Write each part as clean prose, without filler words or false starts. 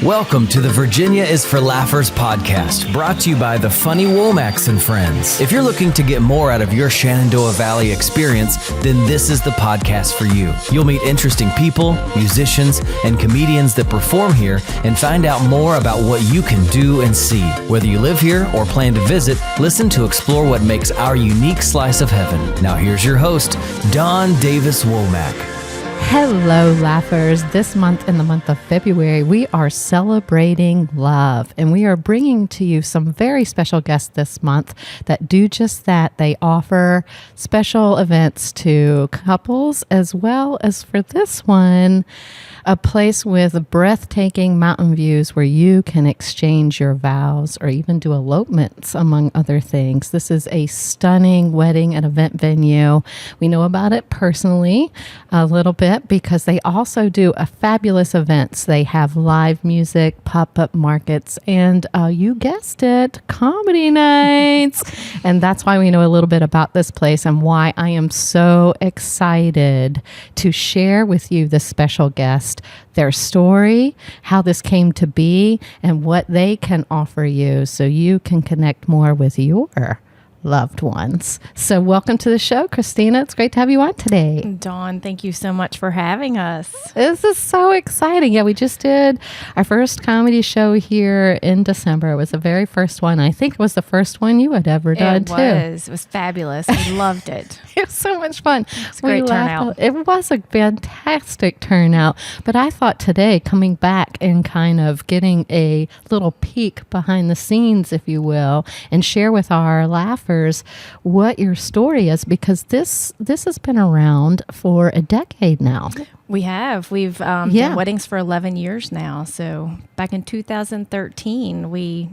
Welcome to the Virginia is for Laughers podcast, brought to you by the funny Womacs and Friends. If you're looking to get more out of your Shenandoah Valley experience, then this is the podcast for you. You'll meet interesting people, musicians, and comedians that perform here and find out more about what you can do and see. Whether you live here or plan to visit, listen to explore what makes our unique slice of heaven. Now here's your host, Don Davis Womack. Hello, laughers. This month, in the month of February, we are celebrating love, and we are bringing to you some very special guests this month that do just that. They offer special events to couples, as well as for this one, a place with breathtaking mountain views where you can exchange your vows or even do elopements, among other things. This is a stunning wedding and event venue. We know about it personally a little bit because they also do a fabulous events. They have live music, pop-up markets, and you guessed it, comedy nights. And that's why we know a little bit about this place and why I am so excited to share with you this special guest, their story, how this came to be, and what they can offer you so you can connect more with your loved ones. So welcome to the show, Christina. It's great to have you on today. Dawn, thank you so much for having us. This is so exciting. Yeah, we just did our first comedy show here in December. It was the very first one. I think it was the first one you had ever done, too. It was fabulous. We loved it. It was so much fun. It's a great turnout. It was a fantastic turnout. But I thought today, coming back and kind of getting a little peek behind the scenes, if you will, and share with our laughers what your story is, because this has been around for a decade now. We have. We've done weddings for 11 years now. So back in 2013, we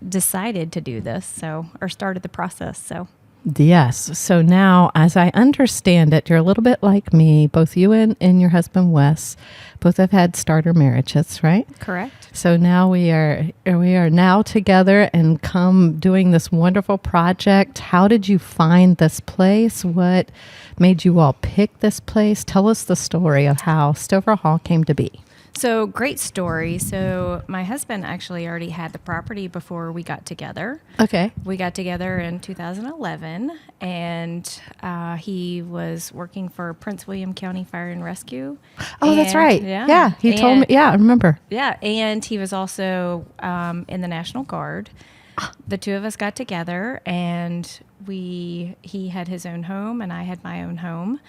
decided to do this, or started the process. So. Yes. So now, as I understand it, you're a little bit like me. Both you and your husband, Wes, both have had starter marriages, right? Correct. So now we are now together and come doing this wonderful project. How did you find this place? What made you all pick this place? Tell us the story of how Stover Hall came to be. So great story. So my husband actually already had the property before we got together. Okay. We got together in 2011, and he was working for Prince William County Fire and Rescue. Oh, that's right. Yeah. He told me. Yeah, I remember. Yeah. And he was also in the National Guard. The two of us got together, and he had his own home and I had my own home.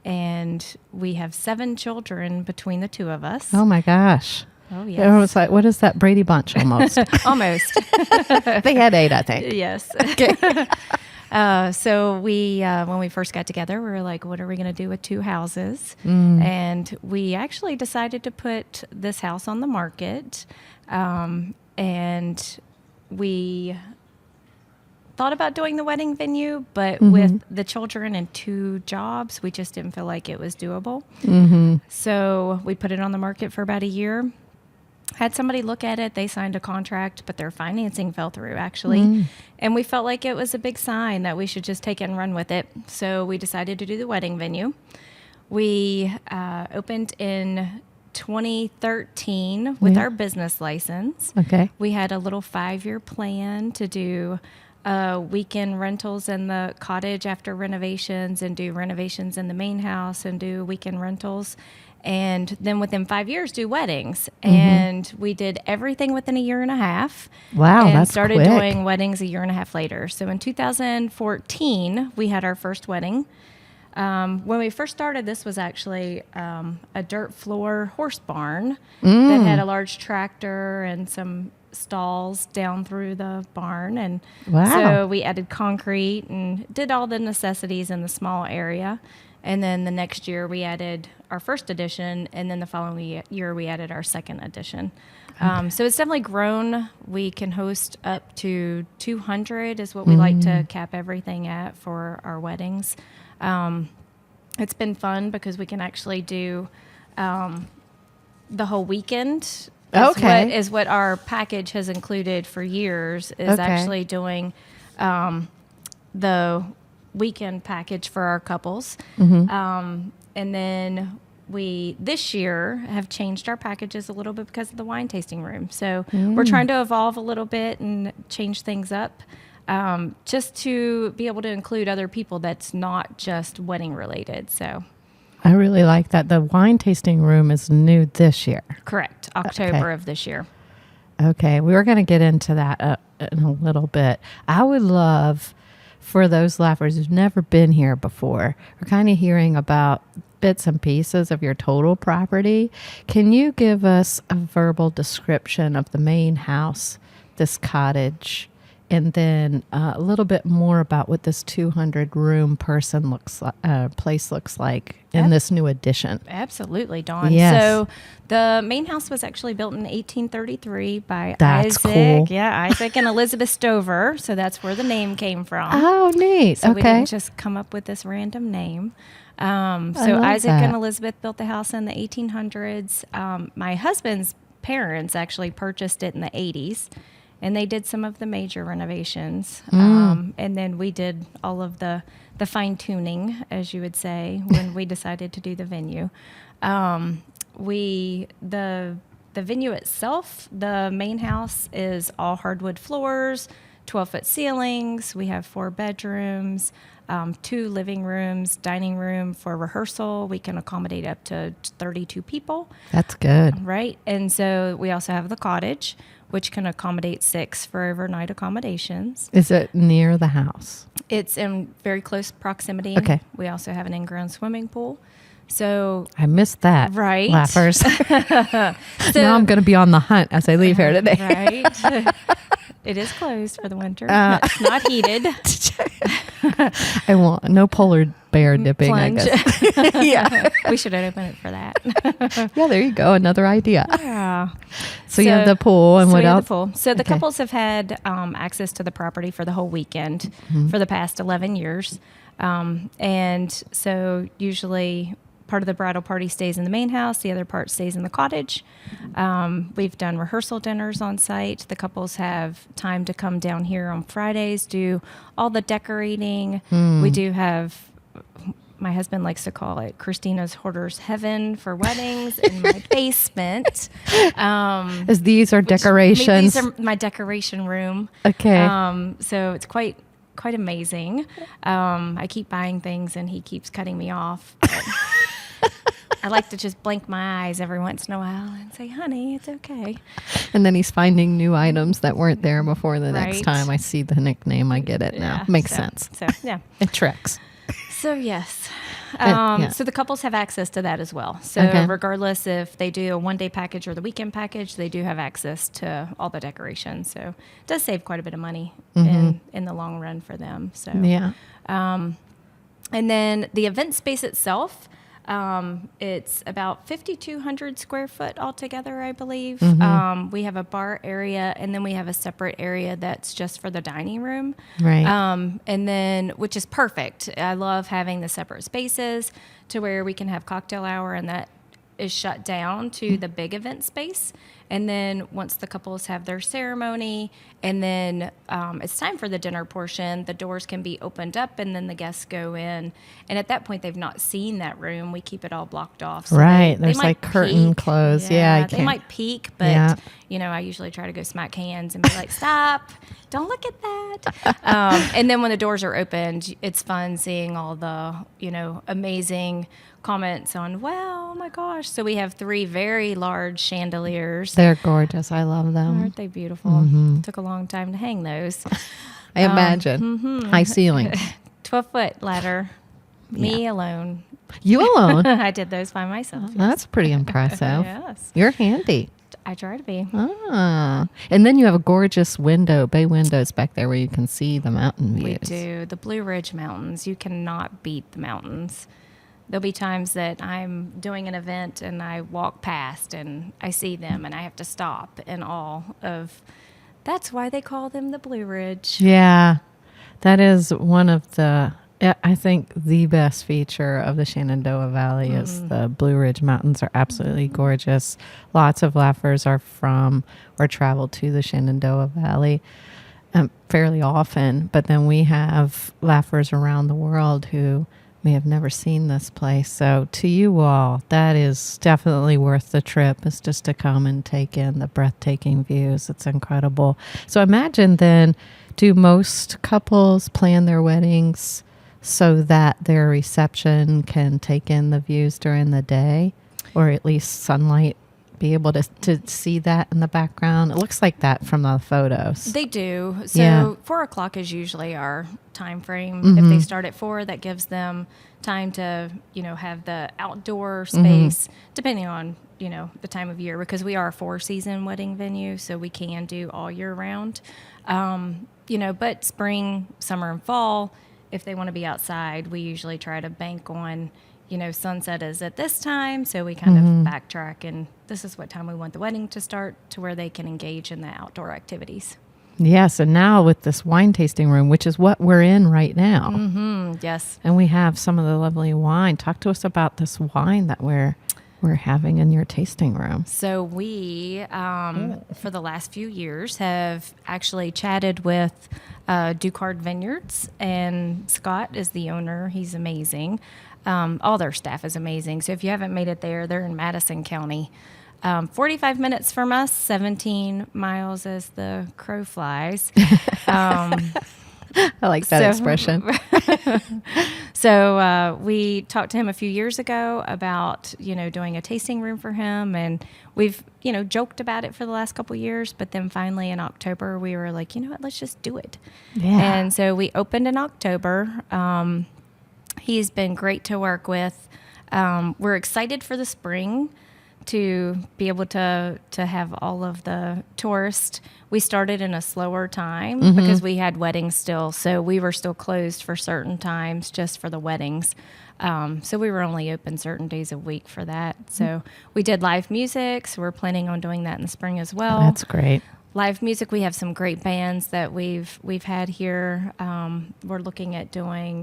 And we have 7 children between the two of us. Oh, my gosh. Oh, yes. It was like, what is that, Brady Bunch almost? Almost. They had 8, I think. Yes. Okay. So we, when we first got together, we were like, what are we going to do with 2 houses? And we actually decided to put this house on the market. And we thought about doing the wedding venue, but with the children and 2 jobs, we just didn't feel like it was doable. So we put it on the market for about a year. Had somebody look at it. They signed a contract, but their financing fell through, actually. And we felt like it was a big sign that we should just take it and run with it. So we decided to do the wedding venue. We opened in 2013 with our business license. Okay. We had a little 5-year plan to do weekend rentals in the cottage after renovations, and do renovations in the main house, and do weekend rentals. And then within 5 years, do weddings. And we did everything within a year and a half. Wow, and that's started quick. doing weddings a year and a half later. So in 2014, we had our first wedding. When we first started, this was actually a dirt floor horse barn that had a large tractor and some stalls down through the barn. And so we added concrete and did all the necessities in the small area. And then the next year we added our first addition, and then the following year we added our second addition. So it's definitely grown. We can host up to 200 is what we like to cap everything at for our weddings. It's been fun because we can actually do the whole weekend. Is what our package has included for years, is actually doing the weekend package for our couples. And then we this year have changed our packages a little bit because of the wine tasting room. So we're trying to evolve a little bit and change things up, just to be able to include other people that's not just wedding related. So I really like that. The wine tasting room is new this year. correct, October of this year. Okay, we were going to get into that in a little bit. I would love for those laughers who've never been here before, we're kind of hearing about bits and pieces of your total property. Can you give us a verbal description of the main house, this cottage, and then a little bit more about what this 200-room place looks like in this new addition? Absolutely, Dawn. Yes. So the main house was actually built in 1833 by That's Isaac. cool. Yeah, Isaac and Elizabeth Stover. So that's where the name came from. Oh, neat. So we Okay. didn't just come up with this random name. So love Isaac that. and Elizabeth built the house in the 1800s. My husband's parents actually purchased it in the 80s. And they did some of the major renovations. And then we did all of the fine tuning, as you would say, when we decided to do the venue. The venue itself, the main house is all hardwood floors, 12-foot ceilings. We have 4 bedrooms, 2 living rooms, dining room for rehearsal. We can accommodate up to 32 people. That's good. Right. And so we also have the cottage, which can accommodate 6 for overnight accommodations. Is it near the house? It's in very close proximity. Okay. We also have an in-ground swimming pool. So, I missed that. Right. Laughers. so Now I'm going to be on the hunt as I leave here today. Right. It is closed for the winter. It's not heated. I want no polar bear dipping, Plunge. I guess. Yeah. We should open it for that. Yeah, there you go. Another idea. Yeah. So you have the pool and so what we have else? the pool. So the Okay. couples have had access to the property for the whole weekend for the past 11 years. And so usually part of the bridal party stays in the main house. The other part stays in the cottage. We've done rehearsal dinners on site. The couples have time to come down here on Fridays, do all the decorating. We do have, my husband likes to call it Christina's Hoarder's Heaven for weddings in my basement. As these are decorations. These are my decoration room. Okay. So it's quite amazing. I keep buying things and he keeps cutting me off. I like to just blink my eyes every once in a while and say, honey, it's okay. And then he's finding new items that weren't there before the next Right. time I see the nickname. I get it now. Yeah, Makes so- sense. So, yeah. It tracks. So, yes. Yeah. So the couples have access to that as well. So Okay. regardless if they do a one-day package or the weekend package, they do have access to all the decorations. So it does save quite a bit of money in the long run for them. So Yeah. And then the event space itself, it's about 5,200 square foot altogether, I believe. We have a bar area, and then we have a separate area that's just for the dining room. Right. And then, which is perfect. I love having the separate spaces to where we can have cocktail hour, and that is shut down to the big event space. And then once the couples have their ceremony and then it's time for the dinner portion, the doors can be opened up and then the guests go in. And at that point, they've not seen that room. We keep it all blocked off. So Right. they There's might like curtain peek. closed. Yeah, you they can't- might peek, but Yeah. I usually try to go smack hands and be like, stop, don't look at that. And then when the doors are opened, it's fun seeing all the, amazing comments on, wow, oh my gosh. So we have 3 very large chandeliers. They're gorgeous. I love them. Aren't they beautiful? Took a long time to hang those. I imagine. High ceiling. 12-foot ladder, me alone. You alone? I did those by myself. That's pretty impressive. Yes, You're handy. I try to be. Ah. And then you have a gorgeous bay windows back there where you can see the mountain views. We do. The Blue Ridge Mountains. You cannot beat the mountains. There'll be times that I'm doing an event and I walk past and I see them and I have to stop in awe of, that's why they call them the Blue Ridge. Yeah. That is one of I think the best feature of the Shenandoah Valley is the Blue Ridge Mountains are absolutely gorgeous. Lots of laughers are from or travel to the Shenandoah Valley fairly often. But then we have laughers around the world who may have never seen this place. So to you all, that is definitely worth the trip, is just to come and take in the breathtaking views. It's incredible. So imagine then, do most couples plan their weddings so that their reception can take in the views during the day, or at least sunlight, be able to see that in the background? It looks like that from the photos. They do. So 4 o'clock is usually our time frame. If they start at 4, that gives them time to, have the outdoor space, depending on, the time of year, because we are a 4-season wedding venue, so we can do all year round. But spring, summer, and fall, if they want to be outside, we usually try to bank on, sunset is at this time, so we kind of backtrack, and this is what time we want the wedding to start, to where they can engage in the outdoor activities. Yes, and now with this wine tasting room, which is what we're in right now. Yes. And we have some of the lovely wine. Talk to us about this wine that we're having in your tasting room. So we, for the last few years, have actually chatted with Ducard Vineyards, and Scott is the owner. He's amazing. All their staff is amazing. So if you haven't made it there, they're in Madison County. 45 minutes from us, 17 miles as the crow flies. I like that expression. So we talked to him a few years ago about, doing a tasting room for him. And we've, joked about it for the last couple of years. But then finally in October, we were like, what, let's just do it. Yeah. And so we opened in October. He's been great to work with. We're excited for the spring to be able to have all of the tourists. We started in a slower time because we had weddings still. So we were still closed for certain times just for the weddings. So we were only open certain days a week for that. So we did live music. So we're planning on doing that in the spring as well. That's great. Live music, we have some great bands that we've had here. We're looking at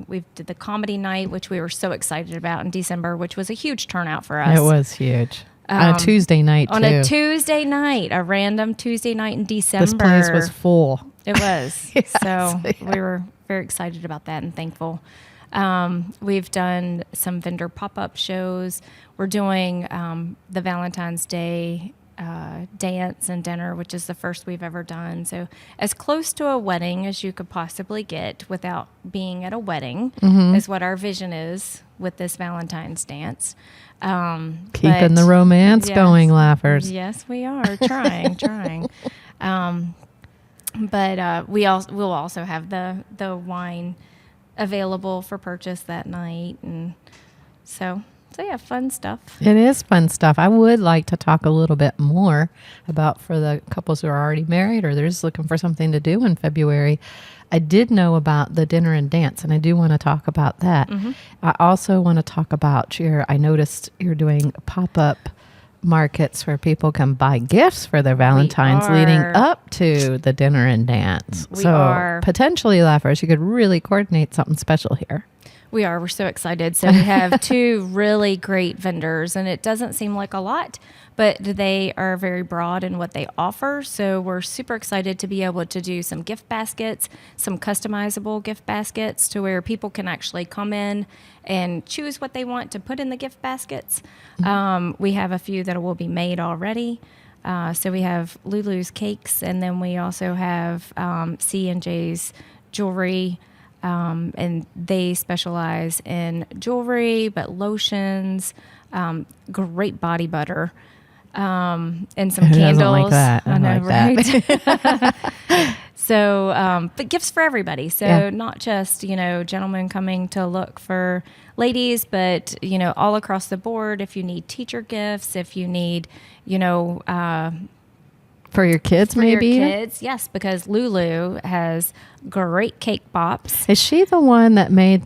we did the comedy night, which we were so excited about in December, which was a huge turnout for us. It was huge. On a Tuesday night, too. On a Tuesday night, a random Tuesday night in December. This place was full. It was. Yes, So we were very excited about that and thankful. We've done some vendor pop-up shows. We're doing the Valentine's Day dance and dinner, which is the first we've ever done. So as close to a wedding as you could possibly get without being at a wedding is what our vision is with this Valentine's dance. Keeping the romance going, laughers. Yes, we are trying. But we'll also have the wine available for purchase that night, and so yeah, fun stuff. It is fun stuff. I would like to talk a little bit more about, for the couples who are already married or they're just looking for something to do in February. I did know about the dinner and dance, and I do want to talk about that. I also want to talk about I noticed you're doing pop-up markets where people can buy gifts for their Valentine's leading up to the dinner and dance. Potentially, laughers, you could really coordinate something special here. We're so excited. So we have 2 really great vendors, and it doesn't seem like a lot, but they are very broad in what they offer. So we're super excited to be able to do some gift baskets, some customizable gift baskets, to where people can actually come in and choose what they want to put in the gift baskets. We have a few that will be made already. So we have Lulu's cakes, and then we also have C&J's jewelry. And they specialize in jewelry, but lotions, great body butter, and some Who candles. doesn't like that? I know, like right? So, but gifts for everybody. So not just, gentlemen coming to look for ladies, but, all across the board. If you need teacher gifts, if you need, For your kids, maybe? Your kids, yes, because Lulu has great cake pops. Is she the one that made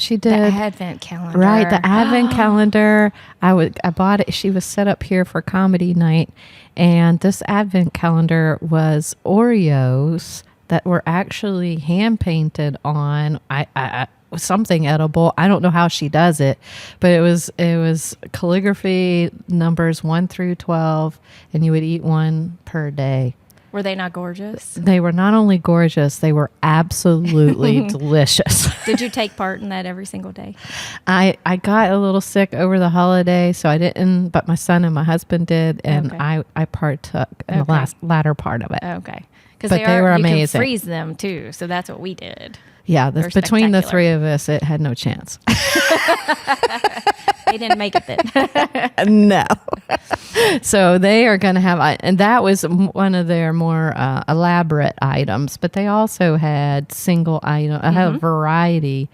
she did the Advent calendar? Right, the Advent calendar. I bought it. She was set up here for comedy night, and this Advent calendar was Oreos that were actually hand painted on something edible. I don't know how she does it, but it was calligraphy numbers 1 through 12, and you would eat one per day. Were they not gorgeous? They were not only gorgeous, they were absolutely delicious. Did you take part in that every single day? I got a little sick over the holiday, so I didn't, but my son and my husband did, and Okay. I partook in the latter part of it. Okay. Because But they were you amazing. can freeze them too, so that's what we did. Yeah, They're between the spectacular. three of us, it had no chance. They didn't make it then. No. So they are going to have, and that was one of their more elaborate items, but they also had single item, a variety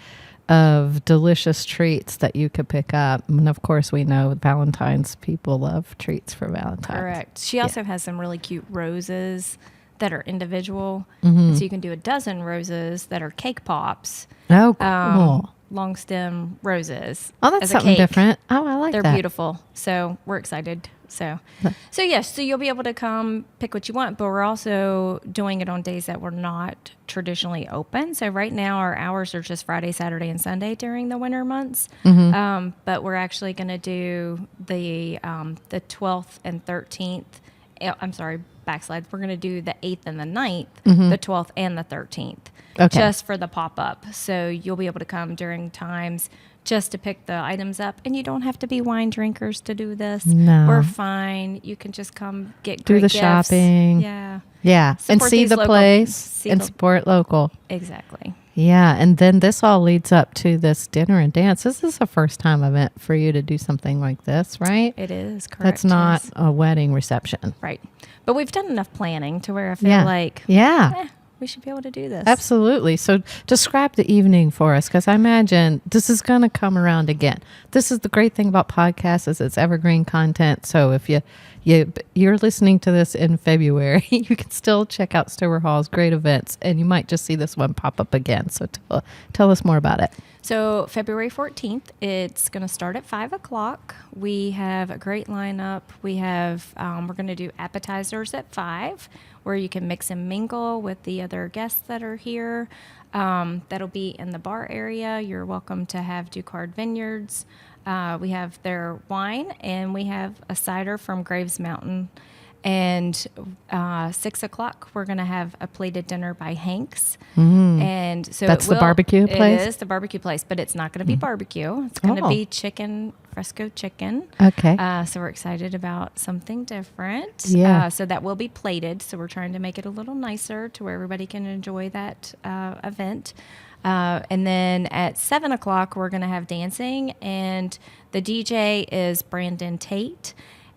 of delicious treats that you could pick up. And of course, we know Valentine's people love treats for Valentine's. Correct. She also has some really cute roses that are individual. And so you can do a dozen roses that are cake pops. Oh, cool. Long stem roses. Oh, that's as a something cake. different. Oh, I like They're that. beautiful. So we're excited. So yes, so you'll be able to come pick what you want, but we're also doing it on days that we're not traditionally open. So right now our hours are just Friday, Saturday, and Sunday during the winter months. But we're actually going to do the 12th and 13th. I'm sorry, backslide. We're going to do the 8th and the 9th, the 12th and the 13th, just for the pop-up. So you'll be able to come during times just to pick the items up. And you don't have to be wine drinkers to do this. No. We're fine. You can just come get Do great the gifts. shopping. Yeah, Yeah. And Support see these the local- place see and the- support local. exactly. Yeah. And then this all leads up to this dinner and dance. This is a first time event for you to do something like this, right? It is correct. That's not yes. a wedding reception. Right. But we've done enough planning to where I feel like Yeah. we should be able to do this. Absolutely. So describe the evening for us, because I imagine this is going to come around again. This is the great thing about podcasts is it's evergreen content. So if you're listening to this in February, you can still check out Stover Hall's great events, and you might just see this one pop up again. So tell us more about it. So February 14th, it's going to start at 5 o'clock. We have a great lineup. We have, we're going to do appetizers at 5, where you can mix and mingle with the other guests that are here. That'll be in the bar area. You're welcome to have Ducard Vineyards. We have their wine, and we have a cider from Graves Mountain. And 6 o'clock, we're going to have a plated dinner by Hank's. And so That's the barbecue place? It is the barbecue place, but it's not going to be barbecue. It's going to be chicken, fresco chicken. Okay. So we're excited about something different. Yeah. So that will be plated. So we're trying to make it a little nicer to where everybody can enjoy that event. And then at 7 o'clock, we're going to have dancing, and the DJ is Brandon Tate.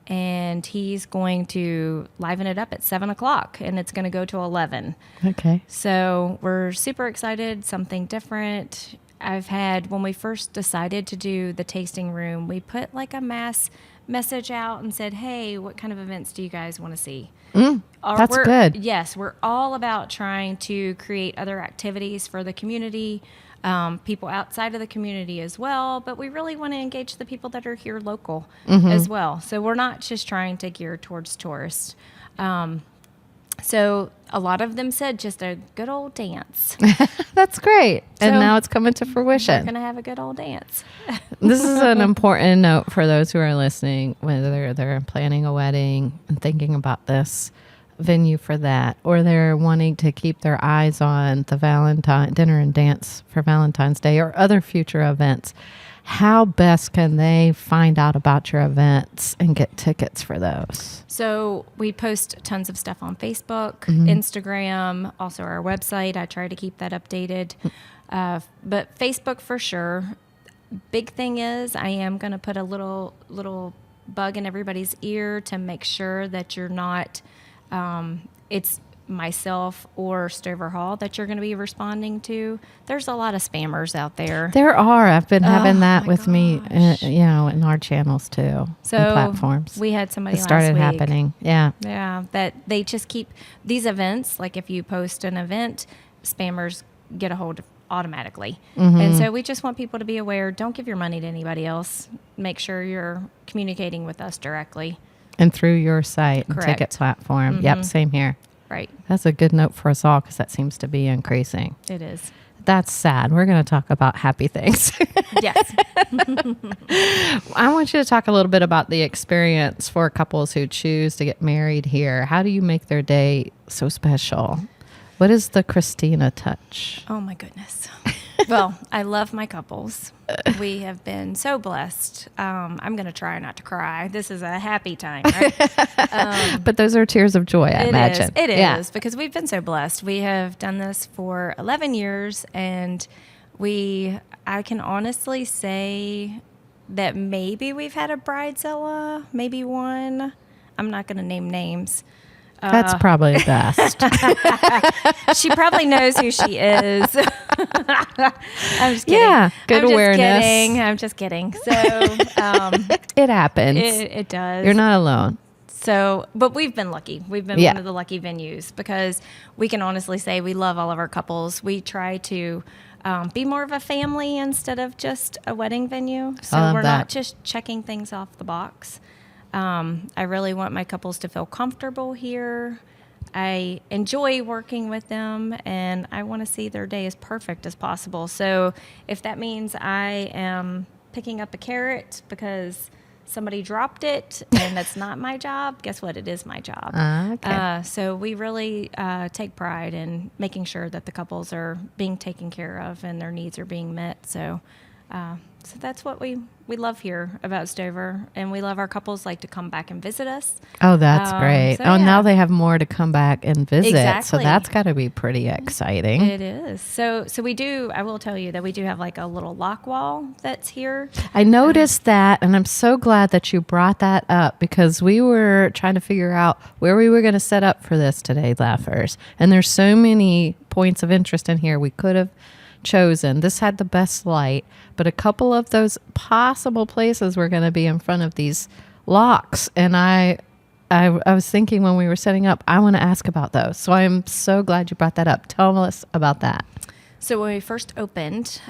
And he's going to liven it up at 7 o'clock, and it's going to go to 11. Okay. So we're super excited, something different. When we first decided to do the tasting room, we put like a mass message out and said, hey, what kind of events do you guys want to see? That's good. Yes, we're all about trying to create other activities for the community, people outside of the community as well, but we really want to engage the people that are here local as well. So we're not just trying to gear towards tourists. So a lot of them said just a good old dance. That's great. And So- now it's coming to We're fruition. going to have a good old dance. This is an important note for those who are listening, whether they're planning a wedding and thinking about this venue for that, or they're wanting to keep their eyes on the Valentine dinner and dance for Valentine's Day or other future events. How best can they find out about your events and get tickets for those? So we post tons of stuff on Facebook, Instagram, also our website. I try to keep that updated. But Facebook for sure. Big thing is I am going to put a little bug in everybody's ear to make sure that you're not, it's myself or Stover Hall that you're going to be responding to. There's a lot of spammers out there. There are. I've been having that my with me, gosh. in our channels too, So and platforms. we had somebody It started last week. happening. Yeah. Yeah, that they just keep these events, like if you post an event, spammers get a hold of automatically. And so we just want people to be aware, don't give your money to anybody else. Make sure you're communicating with us directly. And through your site and ticket Correct. platform. Yep, same here. Right. That's a good note for us all because that seems to be increasing. It is. That's sad. We're going to talk about happy things. Yes. I want you to talk a little bit about the experience for couples who choose to get married here. How do you make their day so special? What is the Christina touch? Oh my goodness. Well, I love my couples. We have been so blessed. I'm going to try not to cry. This is a happy time, right? But those are tears of joy, I imagine. It is, because we've been so blessed. We have done this for 11 years, and I can honestly say that maybe we've had a bridezilla, maybe one. I'm not going to name names. That's probably best. She probably knows who she is. I'm just kidding. Yeah, good awareness. I'm just kidding. So it happens. It does. You're not alone. So, but we've been lucky. We've been one of the lucky venues, because we can honestly say we love all of our couples. We try to be more of a family instead of just a wedding venue. So we're not just checking things off the box. I really want my couples to feel comfortable here. I enjoy working with them, and I want to see their day as perfect as possible. So if that means I am picking up a carrot because somebody dropped it and that's not my job, guess what? It is my job. Okay. So we really take pride in making sure that the couples are being taken care of and their needs are being met. So that's what we love here about Stover, and we love our couples like to come back and visit us. Oh, that's great. Now they have more to come back and visit. Exactly. So that's got to be pretty exciting. It is. So I will tell you that we do have like a little lock wall that's here. I noticed that, and I'm so glad that you brought that up, because we were trying to figure out where we were going to set up for this today, Laughers. And there's so many points of interest in here we could have chosen. This had the best light, but a couple of those possible places were going to be in front of these locks, and I was thinking when we were setting up, I want to ask about those. So I'm so glad you brought that up. Tell us about that. So when we first opened,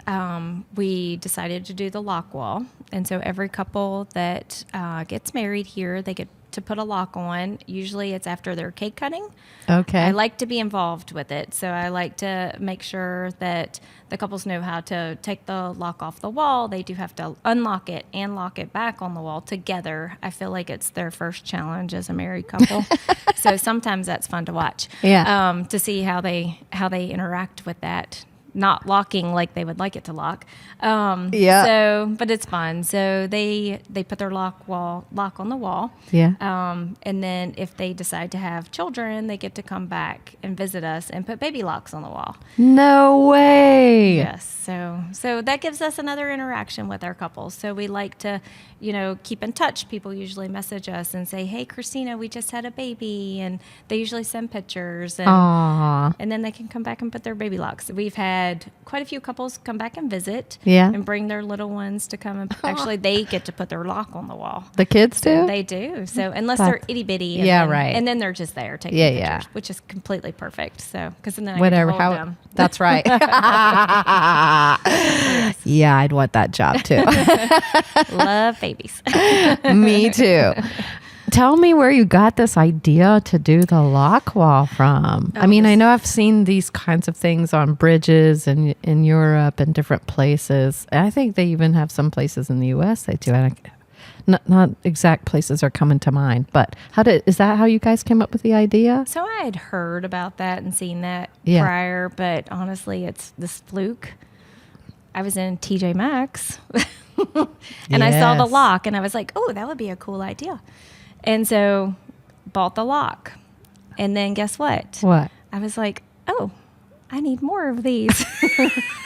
we decided to do the lock wall, and so every couple that gets married here, they get to put a lock on. Usually it's after their cake cutting. Okay. I like to be involved with it. So I like to make sure that the couples know how to take the lock off the wall. They do have to unlock it and lock it back on the wall together. I feel like it's their first challenge as a married couple. So sometimes that's fun to watch. Yeah. To see how they interact with that. Not locking like they would like it to lock. So, but it's fun. So they put their lock on the wall. Yeah. And then if they decide to have children, they get to come back and visit us and put baby locks on the wall. No way. Yes. So that gives us another interaction with our couples. So we like to, keep in touch. People usually message us and say, "Hey, Christina, we just had a baby," and they usually send pictures. And then they can come back and put their baby locks. We've had quite a few couples come back and visit. Yeah. And bring their little ones to come and actually they get to put their lock on the wall. The kids do? They do. So unless they're itty bitty. Right. And then they're just there taking pictures, which is completely perfect. So, because then I get to hold them. That's right. Yeah, I'd want that job too. Love babies. Me too. Tell me where you got this idea to do the lock wall from. I know I've seen these kinds of things on bridges and in Europe and different places. I think they even have some places in the U.S. they do. Not exact places are coming to mind, but is that how you guys came up with the idea? So I had heard about that and seen that prior, but honestly, it's this fluke. I was in TJ Maxx and I saw the lock and I was like, oh, that would be a cool idea. And so bought the lock. And then guess what? What? I was like, oh, I need more of these.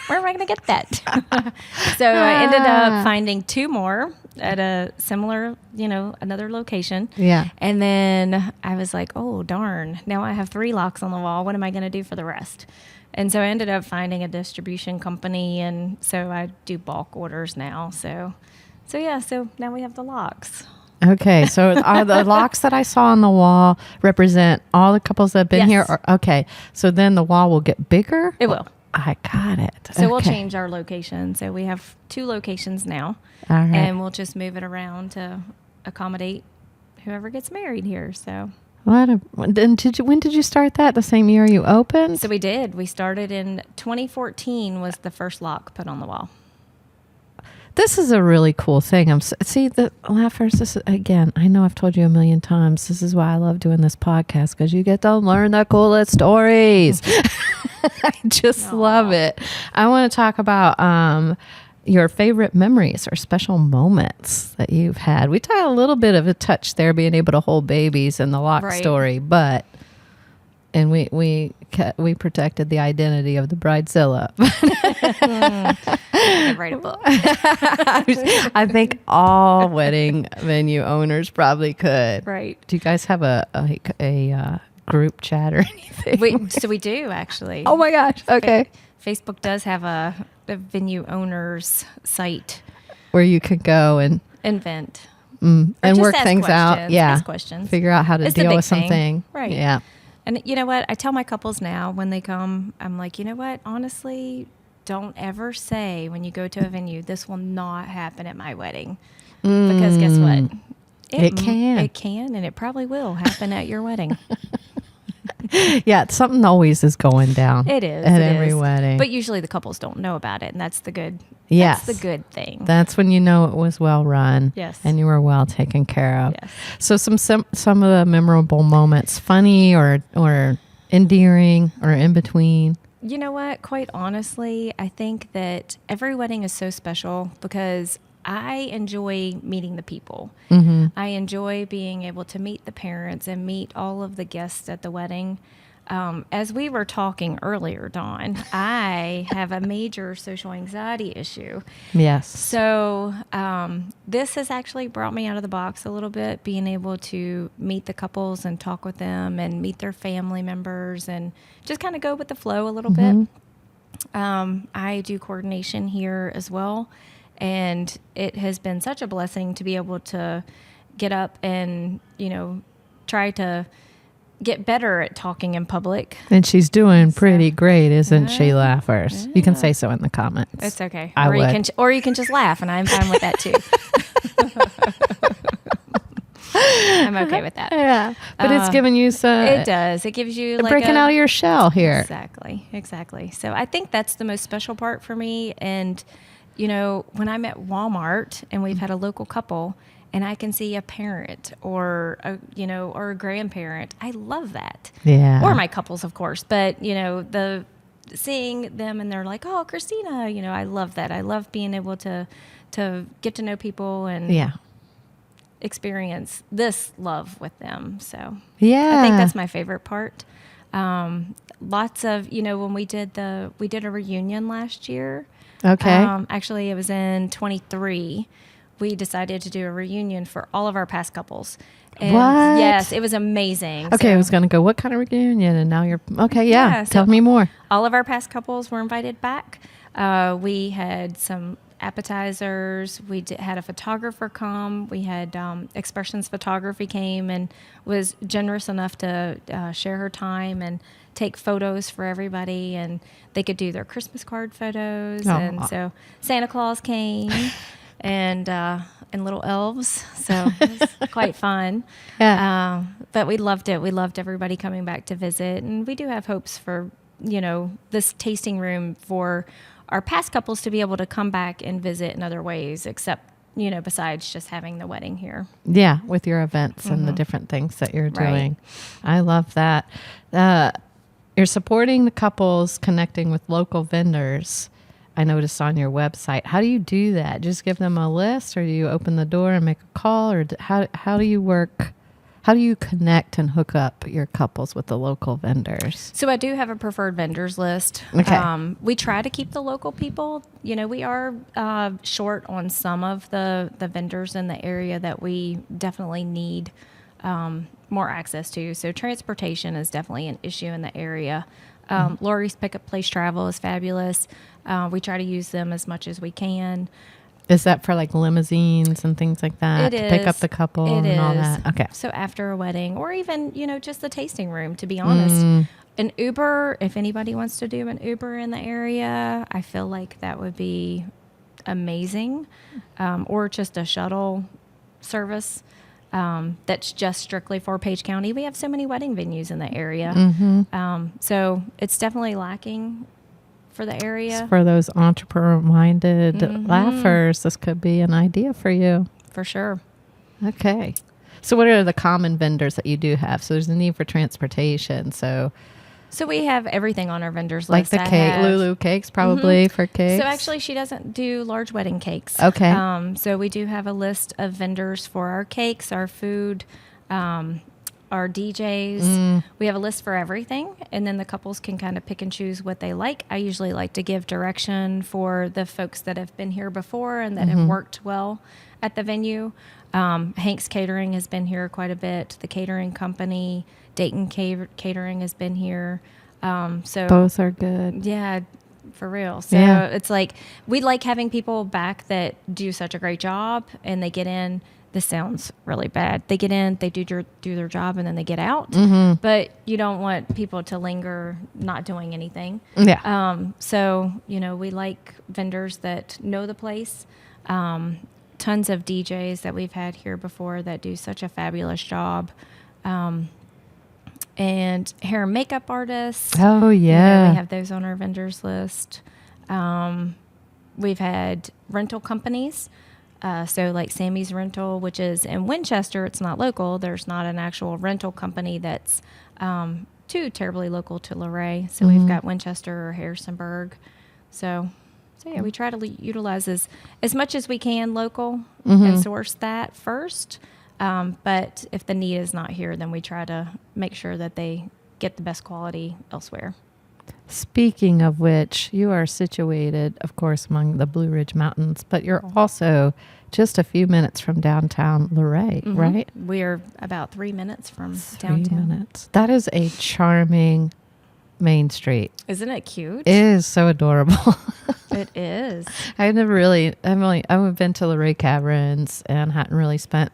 Where am I going to get that? So I ended up finding 2 more at a similar, another location. Yeah. And then I was like, oh, darn. Now I have 3 locks on the wall. What am I going to do for the rest? And so I ended up finding a distribution company. And so I do bulk orders now. So now we have the locks. Okay, so are the locks that I saw on the wall represent all the couples that have been here? Okay, so then the wall will get bigger? It will. I got it. So we'll change our location. So we have 2 locations now. All right. And we'll just move it around to accommodate whoever gets married here. So. When did you start that? The same year you opened? So we did. We started in 2014 was the first lock put on the wall. This is a really cool thing. See the laughers. This is, again, I know I've told you a million times. This is why I love doing this podcast, because you get to learn the coolest stories. I just love it. I want to talk about your favorite memories or special moments that you've had. We had a little bit of a touch there, being able to hold babies in the lock story, but we protected the identity of the bridezilla. Write a book. I think all wedding venue owners probably could. Right. Do you guys have a group chat or anything? So we do, actually. Oh my gosh. Okay. Facebook does have a venue owners site where you could go and vent and work things out. Ask Yeah. questions. Figure out how to deal with something. Thing. Right. Yeah. And you know what? I tell my couples now when they come, I'm like, you know what? Honestly, don't ever say when you go to a venue, this will not happen at my wedding. Because guess what? It can. It can, and it probably will happen at your wedding. Yeah, something always is going down. It is. At every wedding. But usually the couples don't know about it, and that's the good. Yes. That's the good thing. That's when you know it was well run. Yes. And you were well taken care of. Yes. So some of the memorable moments, funny or endearing or in between. You know what? Quite honestly, I think that every wedding is so special because I enjoy meeting the people. Mm-hmm. I enjoy being able to meet the parents and meet all of the guests at the wedding. As we were talking earlier, Dawn, I have a major social anxiety issue. Yes. So this has actually brought me out of the box a little bit, being able to meet the couples and talk with them and meet their family members and just kind of go with the flow a little bit. I do coordination here as well. And it has been such a blessing to be able to get up and, try to get better at talking in public. And she's doing pretty great, isn't she, Laughers? You can say so in the comments. It's okay. Or you can just laugh, and I'm fine with that too. I'm okay with that. Yeah. But it's giving you some... It does. It gives you like breaking out of your shell here. Exactly. So I think that's the most special part for me. And, when I'm at Walmart and we've had a local couple and I can see a parent or a grandparent, I love that. Yeah. Or my couples, of course. But, seeing them and they're like, oh, Christina, I love that. I love being able to get to know people and experience this love with them. So I think that's my favorite part. Lots of, when we did a reunion last year. Okay. Actually, it was in 23. We decided to do a reunion for all of our past couples. And what? Yes, it was amazing. Okay, so, I was going to go, what kind of reunion? And now you're, okay, yeah. So Tell me more. All of our past couples were invited back. We had some appetizers. We had a photographer come. We had Expressions Photography came and was generous enough to share her time and take photos for everybody. And they could do their Christmas card photos. Oh. And so Santa Claus came. And little elves, so it was quite fun. Yeah. But we loved it. We loved everybody coming back to visit, and we do have hopes for this tasting room for our past couples to be able to come back and visit in other ways, except besides just having the wedding here. Yeah, with your events and the different things that you're doing. I love that. You're supporting the couples, connecting with local vendors. I noticed on your website. How do you do that? Just give them a list, or do you open the door and make a call, or how do you work? How do you connect and hook up your couples with the local vendors? So I do have a preferred vendors list. Okay. We try to keep the local people. We are short on some of the vendors in the area that we definitely need more access to. So transportation is definitely an issue in the area. Lori's Pickup Place Travel is fabulous. We try to use them as much as we can. Is that for like limousines and things like that? It to is. Pick up the couple It and all is. that? Okay. So after a wedding, or even, just the tasting room, to be honest. An Uber, if anybody wants to do an Uber in the area, I feel like that would be amazing. Or just a shuttle service. that's just strictly for Page County. We have so many wedding venues in the area. So it's definitely lacking for the area. For those entrepreneur-minded laughers, this could be an idea for you. For sure. Okay. So what are the common vendors that you do have? So there's a need for transportation. So we have everything on our vendors like list. the cake, Lulu cakes probably for cakes. So actually she doesn't do large wedding cakes. Okay. So we do have a list of vendors for our cakes, our food, our DJs. We have a list for everything, and then the couples can kind of pick and choose what they like. I usually like to give direction for the folks that have been here before and that have worked well at the venue. Hank's Catering has been here quite a bit. The catering company, Dayton Catering, has been here. So both are good. Yeah, for real. So it's like we like having people back that do such a great job, and they get in. This sounds really bad. They get in, they do their job, and then they get out. But you don't want people to linger not doing anything. Yeah. So, we like vendors that know the place. Tons of DJs that we've had here before that do such a fabulous job. And hair and makeup artists. Oh, yeah. We have those on our vendors list. We've had rental companies. So like Sammy's Rental, which is in Winchester, it's not local. There's not an actual rental company that's too terribly local to Luray. So we've got Winchester or Harrisonburg. So yeah, we try to utilize as much as we can local and source that first. But if the need is not here, then we try to make sure that they get the best quality elsewhere. Speaking of which, you are situated, of course, among the Blue Ridge Mountains, but you're also just a few minutes from downtown Luray, right? We're about 3 minutes from 3 downtown. minutes. That is a charming main street. Isn't it cute? It is so adorable. It is. I've been to Luray Caverns and hadn't really spent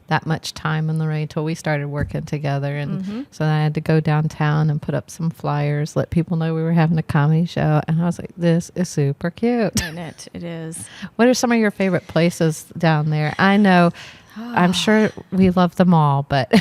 that much time in Luray until we started working together. And so I had to go downtown and put up some flyers, let people know we were having a comedy show. And I was like, this is super cute. Isn't it? It is. What are some of your favorite places down there? I know, I'm sure we love them all, but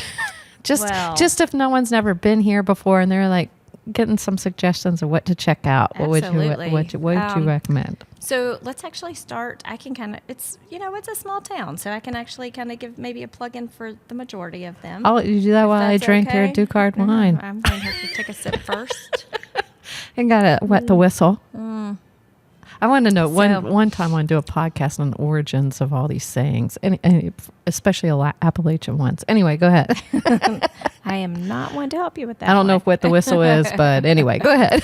just if no one's never been here before and they're like getting some suggestions of what to check out, what would you recommend? So let's actually start. I can kind of, it's a small town, so I can actually kind of give maybe a plug in for the majority of them. I'll let you do that while I drink your Ducard wine. I'm going to have to take a sip first. And got to wet the whistle. I want to know, one time I want to do a podcast on the origins of all these sayings, and especially Appalachian ones. Anyway, go ahead. I am not one to help you with that. I don't know if wet the whistle is, but anyway, go ahead.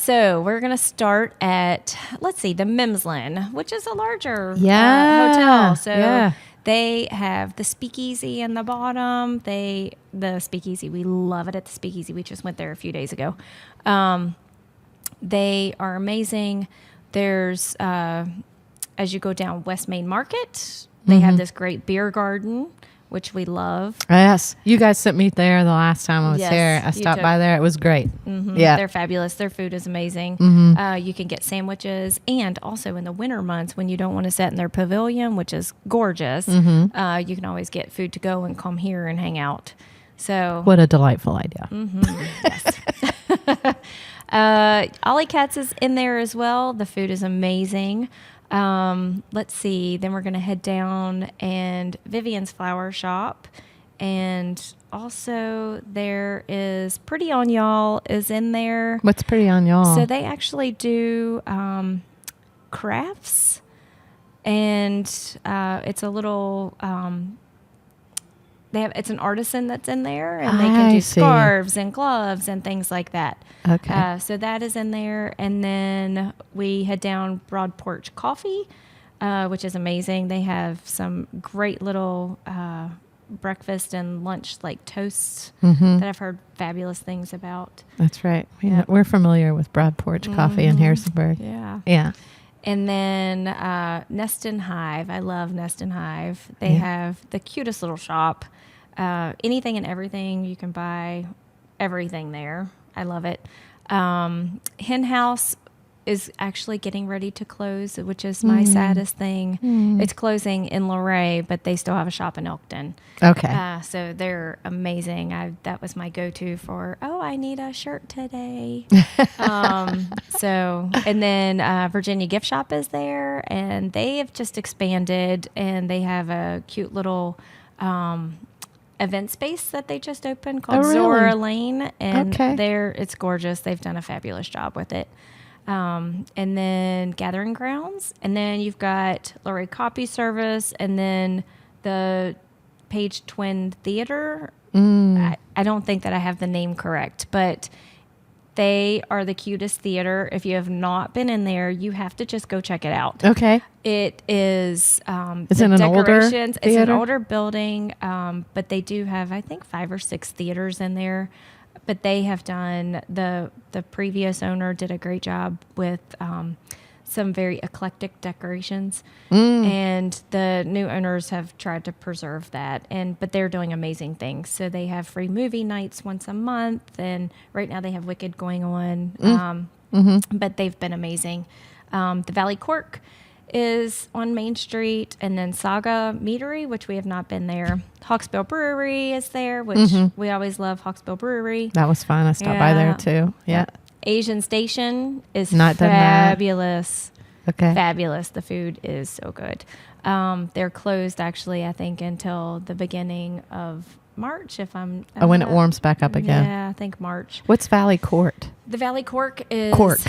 So we're going to start at, the Mimsland, which is a larger hotel. So they have the Speakeasy in the bottom. The Speakeasy, we love it at the Speakeasy. We just went there a few days ago. They are amazing. There's, as you go down West Main Market, they have this great beer garden, which we love. Yes. You guys sent me there the last time I was here. I stopped by there. It was great. Yeah. They're fabulous. Their food is amazing. You can get sandwiches. And also in the winter months, when you don't want to sit in their pavilion, which is gorgeous, you can always get food to go and come here and hang out. So what a delightful idea. Yes. Ollie Katz is in there as well. The food is amazing. Let's see. Then we're going to head down and Vivian's Flower Shop. And also there is Pretty on Y'all is in there. What's Pretty on Y'all? So they actually do crafts. And it's a little... it's an artisan that's in there, and they can do scarves and gloves and things like that. Okay. So that is in there. And then we head down Broad Porch Coffee, which is amazing. They have some great little breakfast and lunch like toasts that I've heard fabulous things about. That's right. We're familiar with Broad Porch Coffee in Harrisonburg. Yeah. Yeah. And then Nest and Hive. I love Nest and Hive. They have the cutest little shop. Anything and everything. You can buy everything there. I love it. Hen House is actually getting ready to close, which is my saddest thing. It's closing in Luray, but they still have a shop in Elkton. Okay. So they're amazing. That was my go-to for, I need a shirt today. And then Virginia Gift Shop is there, and they have just expanded, and they have a cute little event space that they just opened called Zora Lane, and it's gorgeous. They've done a fabulous job with it. And then Gathering Grounds, and then you've got Luray Copy Service, and then the Page Twin Theater. I don't think that I have the name correct, but they are the cutest theater. If you have not been in there, you have to just go check it out. Okay. It is, it's in an older theater? It's an older building, but they do have, I think, 5 or 6 theaters in there. But they have done, the previous owner did a great job with some very eclectic decorations. And the new owners have tried to preserve that. But they're doing amazing things. So they have free movie nights once a month. And right now they have Wicked going on. But they've been amazing. The Valley Cork is on Main Street, and then Saga Meadery, which we have not been there. Hawksbill Brewery is there, which we always love Hawksbill Brewery. That was fun. I stopped by there too. Yeah. Asian Station is not fabulous. Okay. Fabulous. The food is so good. They're closed actually, I think, until the beginning of March, if I'm... when it warms back up again. Yeah, I think March. What's Valley Court? The Valley Cork is... Cork.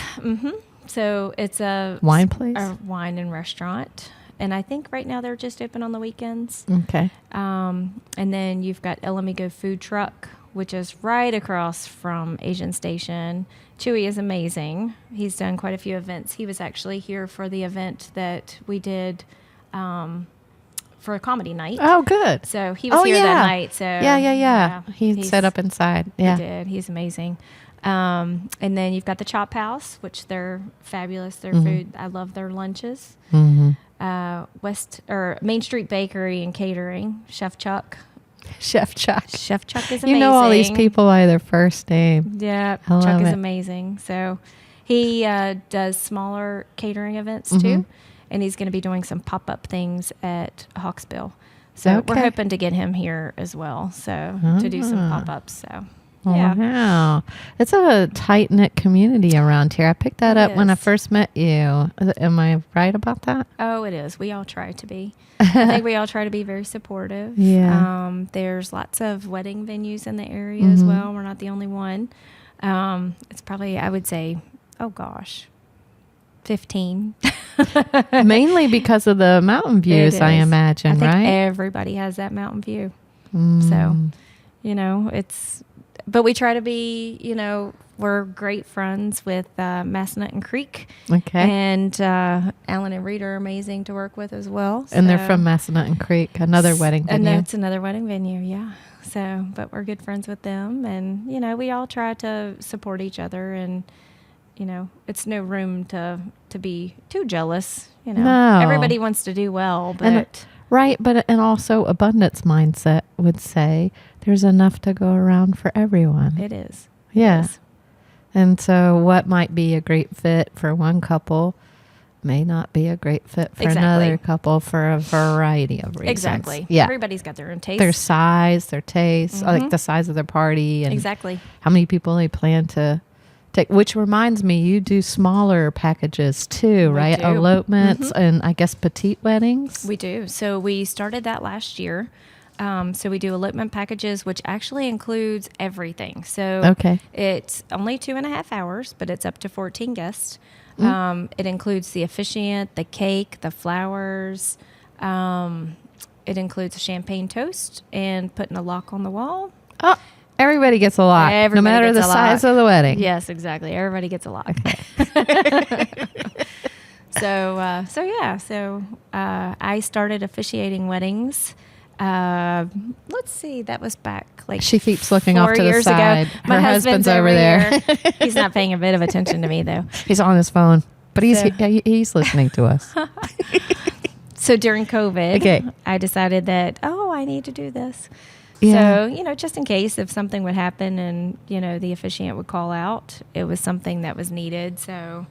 So it's a... wine place? A wine and restaurant. And I think right now they're just open on the weekends. Okay. And then you've got El Amigo Food Truck, which is right across from Asian Station. Chewy is amazing. He's done quite a few events. He was actually here for the event that we did for a comedy night. Oh, good. So he was here that night. So yeah. He's set up inside. Yeah. He did. He's amazing. And then you've got the Chop House, which they're fabulous. Their food, I love their lunches. Main Street Bakery and Catering, Chef Chuck. Chef Chuck. Chef Chuck is amazing. You know all these people by their first name. Yeah, Chuck is amazing. So he does smaller catering events too, and he's going to be doing some pop-up things at Hawksbill. So we're hoping to get him here as well, so to do some pop-ups. So. Yeah. Wow. It's a tight-knit community around here. I picked that up when I first met you. Am I right about that? Oh, it is. We all try to be. I think we all try to be very supportive. Yeah. There's lots of wedding venues in the area as well. We're not the only one. It's probably, I would say, 15. Mainly because of the mountain views, I imagine, right? I think right? everybody has that mountain view. So, but we try to be, we're great friends with Massanutten and Creek. Okay. And Alan and Reed are amazing to work with as well. And they're from Massanutten Creek, another wedding venue. And it's another wedding venue, yeah. So, but we're good friends with them. And, we all try to support each other. And, it's no room to be too jealous. No. Everybody wants to do well, but... Right, and also abundance mindset would say there's enough to go around for everyone. It is. Yeah. It is. And so what might be a great fit for one couple may not be a great fit for another couple for a variety of reasons. Exactly. Yeah. Everybody's got their own taste. Their size, their taste, like the size of their party. And how many people they plan to take, which reminds me, you do smaller packages too, right? Elopements and I guess petite weddings. We do. So we started that last year. So we do elopement packages, which actually includes everything. So it's only 2.5 hours, but it's up to 14 guests. It includes the officiant, the cake, the flowers. It includes a champagne toast and putting a lock on the wall. Oh, everybody gets a lot, no matter the size of the wedding. Yes, exactly. Everybody gets a lot. Okay. So I started officiating weddings. Let's see, that was back she keeps looking off to the side. Ago. My husband's over there. He's not paying a bit of attention to me though. He's on his phone, but he's listening to us. So during COVID, I decided that I need to do this. Yeah. So, just in case if something would happen and, the officiant would call out, it was something that was needed. So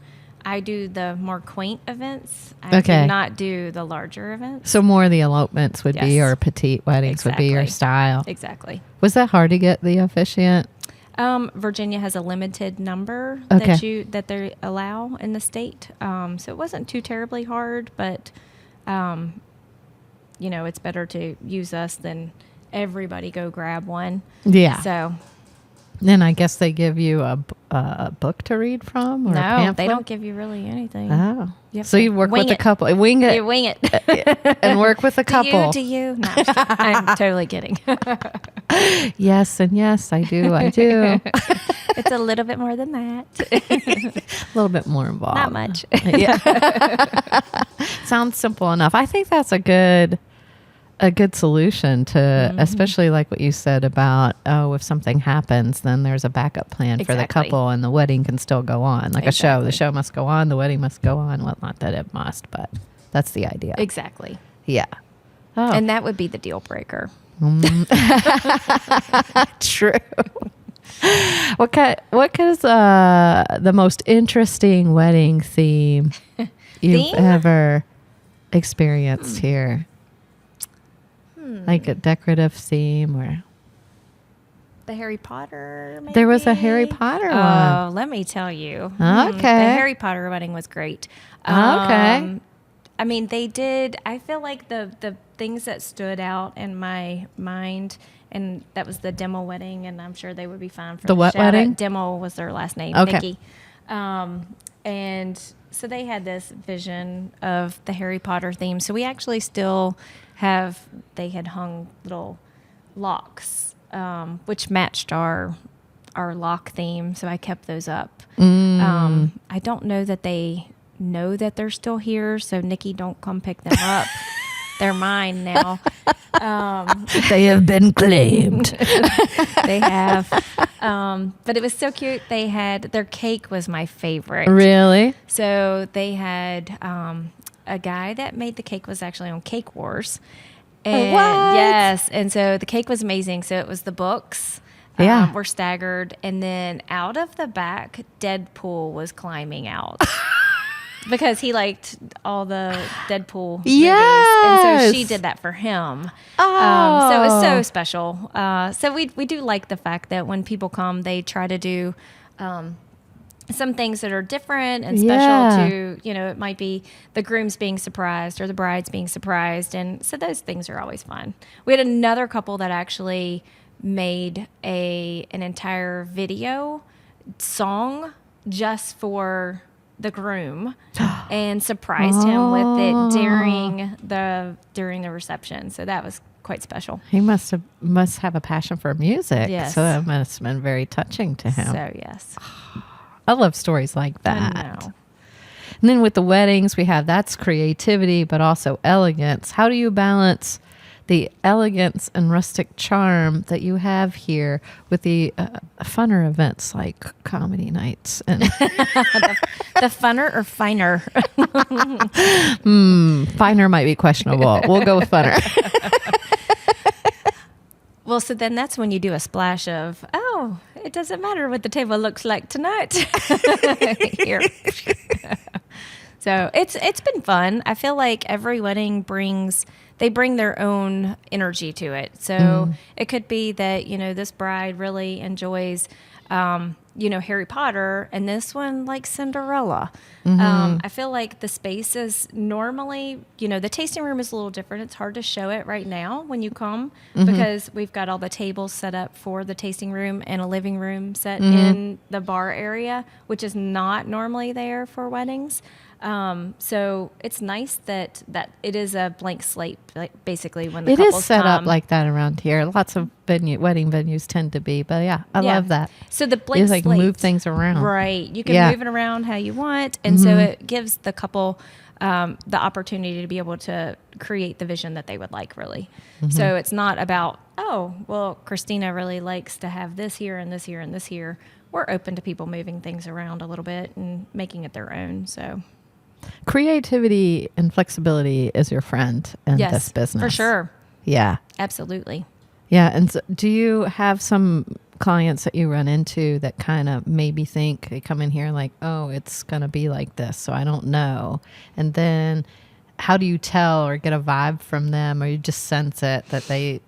I do the more quaint events. I do not do the larger events. So more of the elopements would be, or petite weddings would be your style. Exactly. Was that hard to get the officiant? Virginia has a limited number that they allow in the state. So it wasn't too terribly hard, but it's better to use us than everybody go grab one. Yeah. So then I guess they give you a book to read from, or a pamphlet? They don't give you really anything. Oh. So you work with a couple. Wing it. You wing it. And work with a couple. Do you? No, I'm totally kidding. Yes, and yes, I do. It's a little bit more than that. A little bit more involved. Not much. Yeah. Sounds simple enough. I think that's a good solution to, especially like what you said about, if something happens, then there's a backup plan for the couple, and the wedding can still go on. Like a show. The show must go on, the wedding must go on. Well, not that it must, but that's the idea. Exactly. Yeah. Oh. And that would be the deal breaker. True. What is the most interesting wedding theme you've ever experienced here? Like a decorative theme, or the Harry Potter, maybe? There was a Harry Potter one. Oh, let me tell you. Okay. The Harry Potter wedding was great. Okay. I mean, they did, I feel like the things that stood out in my mind, and that was the Demo wedding, and I'm sure they would be fine for the what wedding? Demo was their last name, okay. Nikki. And so they had this vision of the Harry Potter theme. So we actually still they had hung little locks, which matched our lock theme. So I kept those up. I don't know that they know that they're still here. So Nikki, don't come pick them up. They're mine now. They have been claimed. They have. But it was so cute. Their cake was my favorite. Really? So they had a guy that made the cake was actually on Cake Wars. And what? Yes. And so the cake was amazing. So it was the books. Were staggered. And then out of the back, Deadpool was climbing out. Because he liked all the Deadpool movies. And so she did that for him. Oh. So it was so special. So we do like the fact that when people come, they try to do some things that are different and special to, it might be the groom's being surprised or the bride's being surprised. And so those things are always fun. We had another couple that actually made an entire video song just for the groom and surprised him with it during the reception. So that was quite special. He must have a passion for music. Yes. So that must have been very touching to him. So yes. I love stories like that. I know. And then with the weddings, that's creativity, but also elegance. How do you balance the elegance and rustic charm that you have here with the funner events like comedy nights? And the funner or finer? Finer might be questionable. We'll go with funner. Well, so then that's when you do a splash of, it doesn't matter what the table looks like tonight. Here. So it's been fun. I feel like every wedding they bring their own energy to it. So it could be that, this bride really enjoys, Harry Potter, and this one likes Cinderella. I feel like the space is normally, the tasting room is a little different. It's hard to show it right now when you come because we've got all the tables set up for the tasting room and a living room set in the bar area, which is not normally there for weddings. So it's nice that it is a blank slate, basically, when the couples come. It is set up like that around here. Lots of wedding venues tend to be, but I love that. So the blank slate, move things around. Right. You can move it around how you want. And so it gives the couple the opportunity to be able to create the vision that they would like, really. So it's not about, Christina really likes to have this here and this here and this here. We're open to people moving things around a little bit and making it their own. So creativity and flexibility is your friend in this business. For sure. Yeah. Absolutely. Yeah. And so do you have some clients that you run into that kind of maybe think they come in here like, oh, it's going to be like this, so I don't know? And then how do you tell or get a vibe from them, or you just sense it that they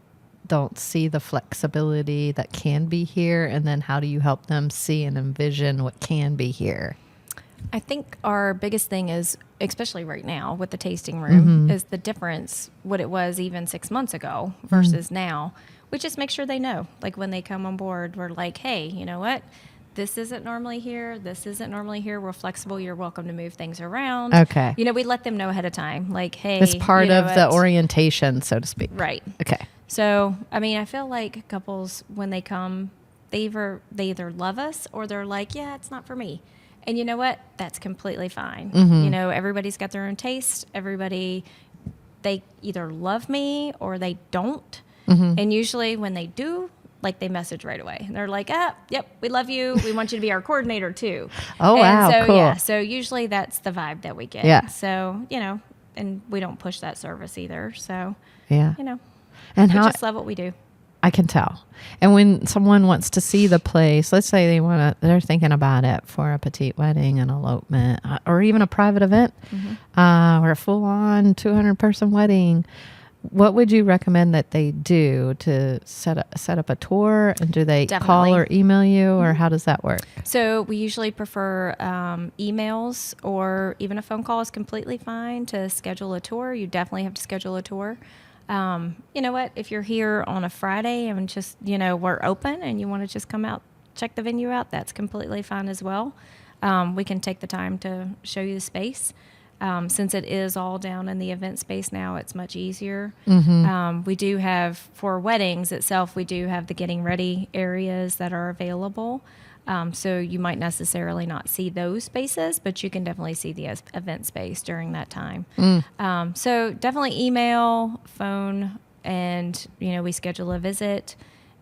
don't see the flexibility that can be here? And then how do you help them see and envision what can be here? I think our biggest thing is, especially right now with the tasting room, is the difference, what it was even 6 months ago versus now. We just make sure they know, like when they come on board, we're like, hey, you know what? This isn't normally here. This isn't normally here. We're flexible. You're welcome to move things around. Okay. You know, we let them know ahead of time, like, hey. It's part you know of the orientation, so to speak. Right. Okay. So, I mean, I feel like couples, when they come, they either love us or they're like, yeah, it's not for me. And you know what? That's completely fine. You know, everybody's got their own taste. Everybody, they either love me or they don't. And usually when they do, like, they message right away. And they're like, yep, we love you. We want you to be our coordinator too. Oh, and wow, so, cool. Yeah, so usually that's the vibe that we get. Yeah. So, you know, and we don't push that service either. So, Yeah. you know, And we how just love what we do. I can tell. And when someone wants to see the place, let's say they're thinking about it for a petite wedding, an elopement, or even a private event, or a full-on 200-person wedding, what would you recommend that they do to set up a tour? And do they call or email you, or how does that work? So we usually prefer emails, or even a phone call is completely fine to schedule a tour. You definitely have to schedule a tour. You know what? If you're here on a Friday and just, you know, we're open and you want to just come out, check the venue out, that's completely fine as well. We can take the time to show you the space. Since it is all down in the event space now, it's much easier. We do have, for weddings itself, we do have the getting ready areas that are available. So you might necessarily not see those spaces, but you can definitely see the event space during that time. So definitely email, phone, and, you know, we schedule a visit.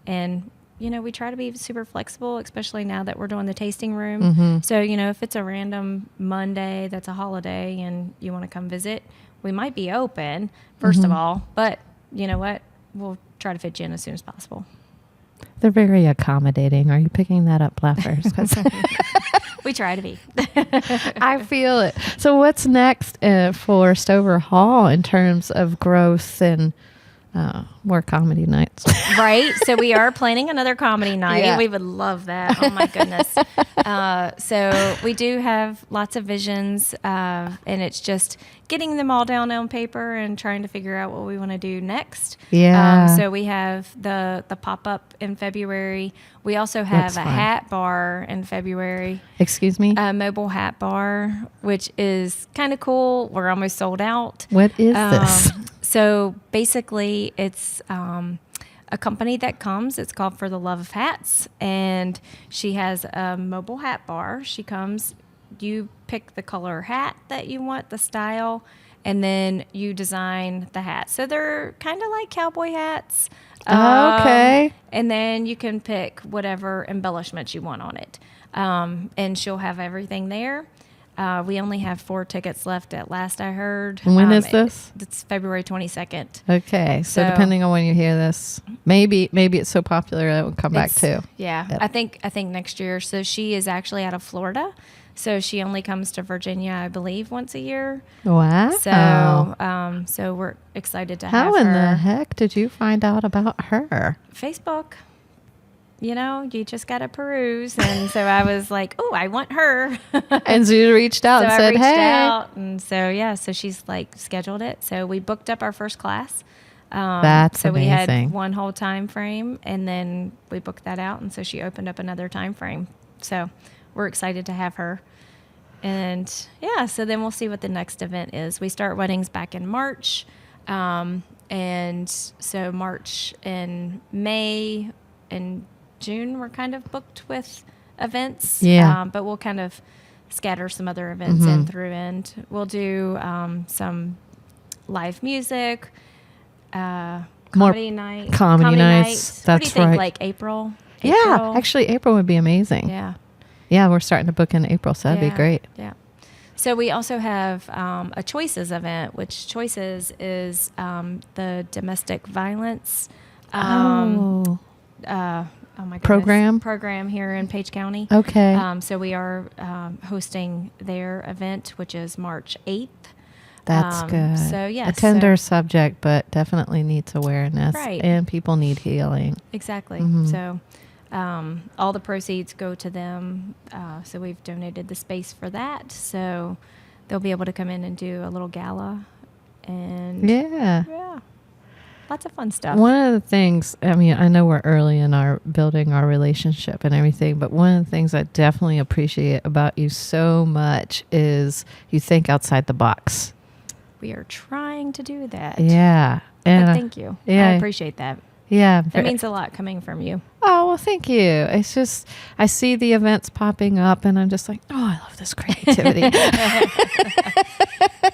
And, you know, we try to be super flexible, especially now that we're doing the tasting room. So, you know, if it's a random Monday that's a holiday and you want to come visit, we might be open, first of all. But you know what? We'll try to fit you in as soon as possible. They're very accommodating. Are you picking that up, Laughers? We try to be. I feel it. So what's next for Stover Hall in terms of growth and more comedy nights? Right. So we are planning another comedy night. Yeah. We would love that. Oh, my goodness. So we do have lots of visions, and it's just getting them all down on paper and trying to figure out what we want to do next. Yeah. So we have the pop-up in February. We also have That's a fun. hat bar in February. Excuse me? A mobile hat bar, which is kind of cool. We're almost sold out. What is this? So basically, it's a company that comes. It's called For the Love of Hats, and she has a mobile hat bar. She comes. You pick the color hat that you want, the style, and then you design the hat. So they're kind of like cowboy hats. Okay. And then you can pick whatever embellishments you want on it. And she'll have everything there. We only have 4 tickets left at last I heard. And when is this? It's February 22nd. Okay. So depending on when you hear this, maybe it's so popular that it will come back too. Yeah. Yep. I think next year. So she is actually out of Florida. So she only comes to Virginia, I believe, once a year. Wow. So we're excited to have How her. in the heck did you find out about her? Facebook. You know, you just got to peruse. And so I was like, oh, I want her. And so you reached out So and I said, reached hey. out, and so yeah, so she's like scheduled it. So we booked up our first class. That's so we amazing. had one whole time frame, and then we booked that out, and so she opened up another time frame. So we're excited to have her. And yeah, so then we'll see what the next event is. We start weddings back in March, and so March and May and June we're kind of booked with events. Yeah. But we'll kind of scatter some other events in through, and we'll do some live music, comedy night. Comedy nights. What do you That's think? right. Like April? Yeah, actually, April would be amazing. Yeah. Yeah, we're starting to book in April, so that'd be great. Yeah. So we also have a Choices event, which Choices is the domestic violence oh my goodness, program here in Page County. Okay. So we are hosting their event, which is March 8th. That's good. So, yes. A tender subject, but definitely needs awareness. Right. And people need healing. Exactly. Mm-hmm. So all the proceeds go to them. So we've donated the space for that. So they'll be able to come in and do a little gala. And Yeah. Lots of fun stuff. One of the things, I mean, I know we're early in our building our relationship and everything, but one of the things I definitely appreciate about you so much is you think outside the box. We are trying to do that. Yeah. And But thank you. yeah. I appreciate that. Yeah. That means a lot coming from you. Oh, well, thank you. It's just, I see the events popping up and I'm just like, oh, I love this creativity.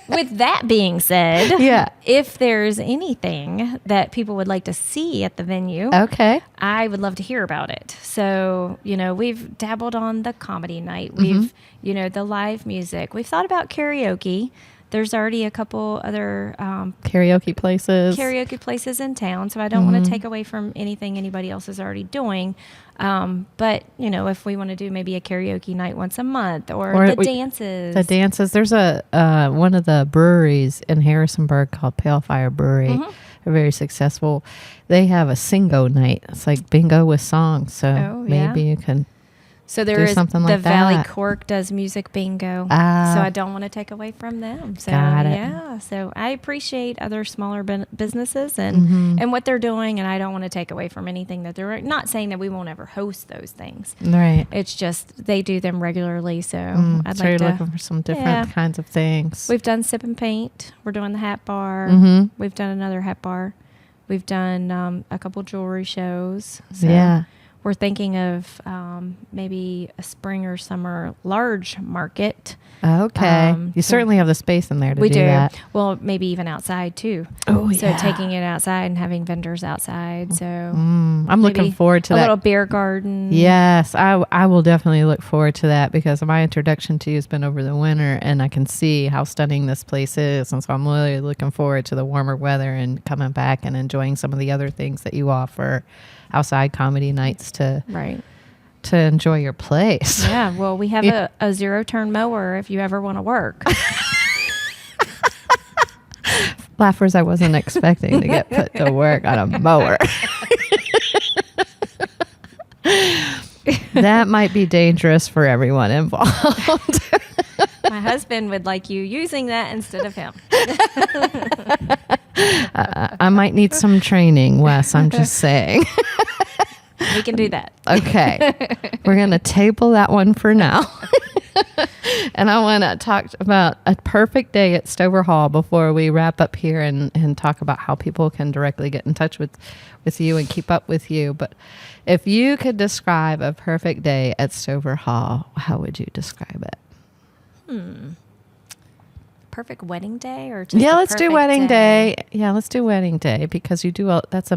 With that being said, Yeah. if there's anything that people would like to see at the venue, Okay. I would love to hear about it. So, we've dabbled on the comedy night. We've, the live music. We've thought about karaoke. There's already a couple other Karaoke places in town, so I don't want to take away from anything anybody else is already doing. But, if we want to do maybe a karaoke night once a month or the dances. The dances. There's one of the breweries in Harrisonburg called Pale Fire Brewery. They're very successful. They have a singo night. It's like bingo with songs. So maybe you can So there do is something the like Valley that. Cork does music bingo. So I don't want to take away from them. So Got it. yeah, so I appreciate other smaller businesses and what they're doing, and I don't want to take away from anything that they're not saying that we won't ever host those things. Right. It's just they do them regularly. So I'd So like you're to. looking for some different kinds of things. We've done sip and paint. We're doing the hat bar. We've done another hat bar. We've done a couple jewelry shows. So Yeah. we're thinking of maybe a spring or summer large market. Okay. You so certainly have the space in there to We do. that. Well, maybe even outside too. Oh, So yeah. taking it outside and having vendors outside. So I'm looking maybe forward to a that. little beer garden. Yes, I will definitely look forward to that because my introduction to you has been over the winter and I can see how stunning this place is. And so I'm really looking forward to the warmer weather and coming back and enjoying some of the other things that you offer outside comedy nights to enjoy your place. Yeah. Well, we have a zero-turn mower if you ever want to work. Laughers, I wasn't expecting to get put to work on a mower. That might be dangerous for everyone involved. My husband would like you using that instead of him. I might need some training, Wes. I'm just saying. We can do that. Okay. We're going to table that one for now. And I want to talk about a perfect day at Stover Hall before we wrap up here and talk about how people can directly get in touch with you and keep up with you. But if you could describe a perfect day at Stover Hall, how would you describe it? Perfect wedding day or just Let's do wedding day. Yeah, let's do wedding day because you do that's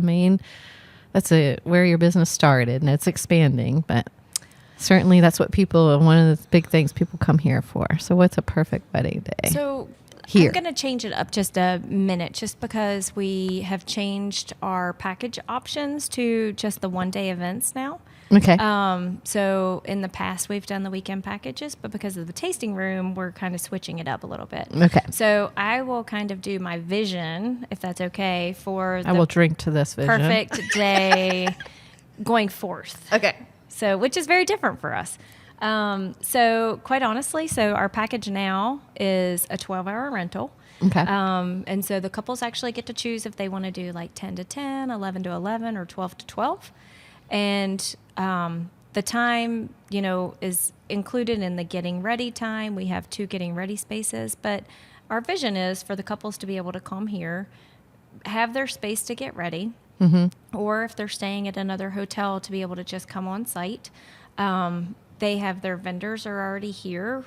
where your business started and it's expanding, but certainly that's what one of the big things people come here for. So what's a perfect wedding day? So here. I'm going to change it up just a minute just because we have changed our package options to just the one-day events now. Okay. So in the past, we've done the weekend packages, but because of the tasting room, we're kind of switching it up a little bit. Okay. So I will kind of do my vision, if that's okay, for I will drink to this vision. perfect day going forth. Okay. So, which is very different for us. So quite honestly, our package now is a 12-hour rental. Okay. And so the couples actually get to choose if they want to do like 10 to 10, 11 to 11, or 12 to 12. And the time, is included in the getting ready time. We have 2 getting ready spaces, but our vision is for the couples to be able to come here, have their space to get ready, or if they're staying at another hotel to be able to just come on site. They have their vendors are already here.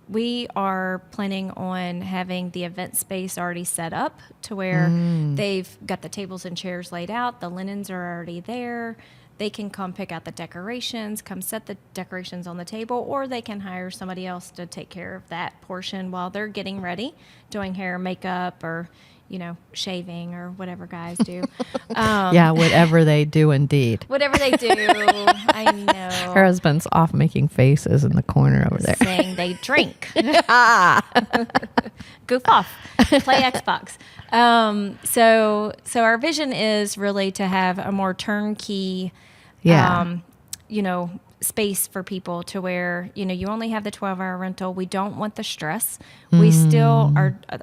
We are planning on having the event space already set up to where they've got the tables and chairs laid out. The linens are already there. They can come pick out the decorations, come set the decorations on the table, or they can hire somebody else to take care of that portion while they're getting ready, doing hair, makeup, or, shaving or whatever guys do. Yeah, whatever they do indeed. Whatever they do. I know. Her husband's off making faces in the corner over there. Saying they drink. Goof off. Play Xbox. So our vision is really to have a more turnkey, space for people to where, you only have the 12-hour rental. We don't want the stress. We still,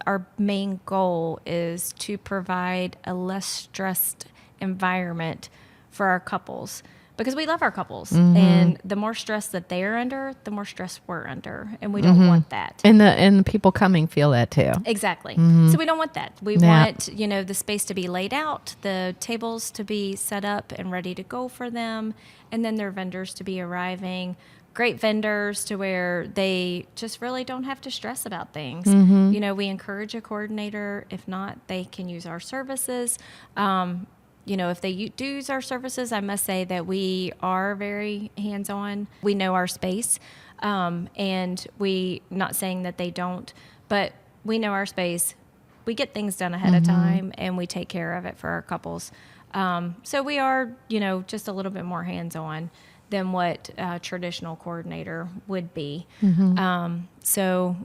our main goal is to provide a less stressed environment for our couples, because we love our couples, and the more stress that they're under, the more stress we're under, and we don't want that. And the people coming feel that too. Exactly. So we don't want that. We want, the space to be laid out, the tables to be set up and ready to go for them, and then their vendors to be arriving. Great vendors to where they just really don't have to stress about things. We encourage a coordinator. If not, they can use our services. If they do use our services, I must say that we are very hands-on. We know our space, and not saying that they don't, but we know our space. We get things done ahead of time, and we take care of it for our couples. So we are, just a little bit more hands-on than what a traditional coordinator would be. So,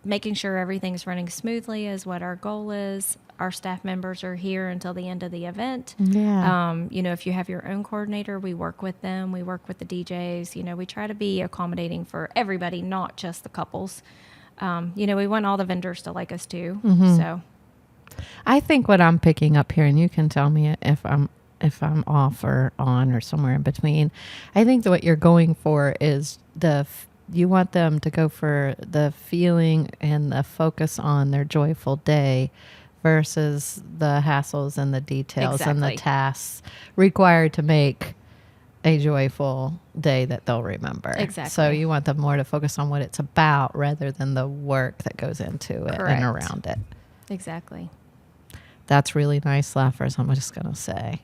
making sure everything's running smoothly is what our goal is. Our staff members are here until the end of the event. If you have your own coordinator, we work with them. We work with the DJs. We try to be accommodating for everybody, not just the couples. We want all the vendors to like us too. So I think what I'm picking up here, and you can tell me if I'm off or on or somewhere in between. I think that what you're going for is you want them to go for the feeling and the focus on their joyful day versus the hassles and the details and the tasks required to make a joyful day that they'll remember. Exactly. So you want them more to focus on what it's about rather than the work that goes into it and around it. Exactly. That's really nice, Laughers, I'm just going to say.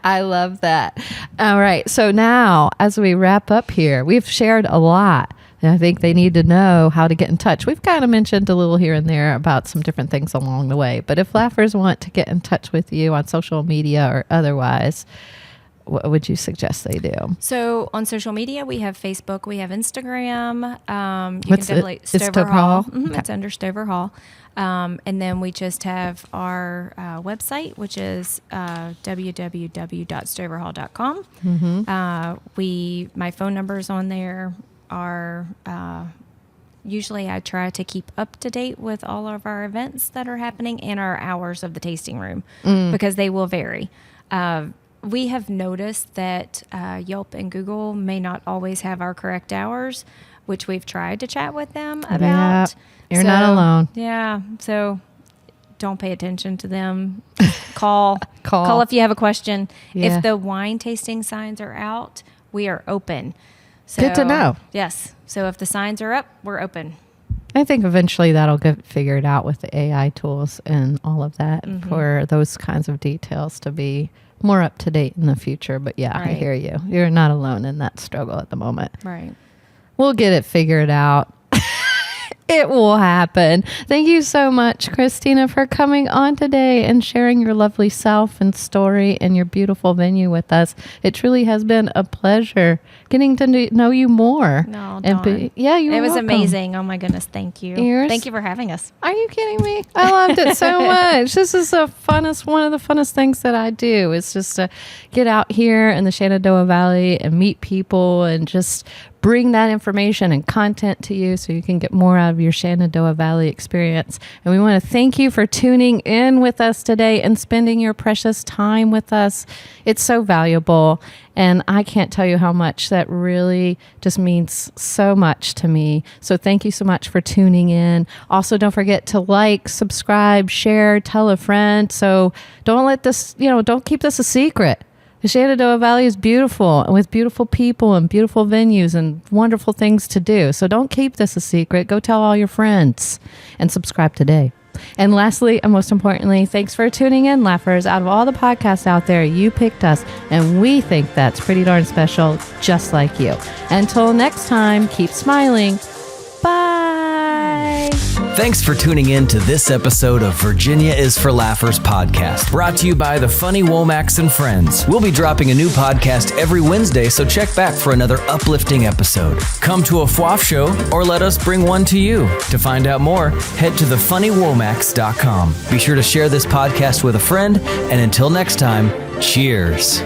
I love that. All right. So now, as we wrap up here, we've shared a lot. And I think they need to know how to get in touch. We've kind of mentioned a little here and there about some different things along the way. But if Laughers want to get in touch with you on social media or otherwise, what would you suggest they do? So on social media, we have Facebook, we have Instagram. What's can definitely it? Stover Hall? Okay. It's under Stover Hall. And then we just have our website, which is www.stoverhall.com. My phone numbers on there are usually I try to keep up to date with all of our events that are happening and our hours of the tasting room because they will vary. We have noticed that Yelp and Google may not always have our correct hours, which we've tried to chat with them about. You're not alone. Yeah. So don't pay attention to them. Call if you have a question. Yeah. If the wine tasting signs are out, we are open. So, good to know. Yes. So if the signs are up, we're open. I think eventually that'll get figured out with the AI tools and all of that for those kinds of details to be more up to date in the future. But yeah, I hear you. You're not alone in that struggle at the moment. Right. We'll get it figured out. It will happen. Thank you so much, Christina, for coming on today and sharing your lovely self and story and your beautiful venue with us. It truly has been a pleasure getting to know you more. No, it was amazing. Oh my goodness, thank you. Thank you for having us. Are you kidding me? I loved it so much. This is one of the funnest things that I do is just to get out here in the Shenandoah Valley and meet people and just bring that information and content to you so you can get more out of your Shenandoah Valley experience. And we want to thank you for tuning in with us today and spending your precious time with us. It's so valuable. And I can't tell you how much that really just means so much to me. So thank you so much for tuning in. Also, don't forget to like, subscribe, share, tell a friend. So don't keep this a secret. The Shenandoah Valley is beautiful and with beautiful people and beautiful venues and wonderful things to do. So don't keep this a secret. Go tell all your friends and subscribe today. And lastly, and most importantly, thanks for tuning in, Laughers. Out of all the podcasts out there, you picked us, and we think that's pretty darn special, just like you. Until next time, keep smiling. Bye. Thanks for tuning in to this episode of Virginia is for Laughers podcast, brought to you by the Funny Womack and Friends. We'll be dropping a new podcast every Wednesday, so check back for another uplifting episode. Come to a FWAF show or let us bring one to you. To find out more, head to thefunnywomacks.com. Be sure to share this podcast with a friend, and until next time, cheers.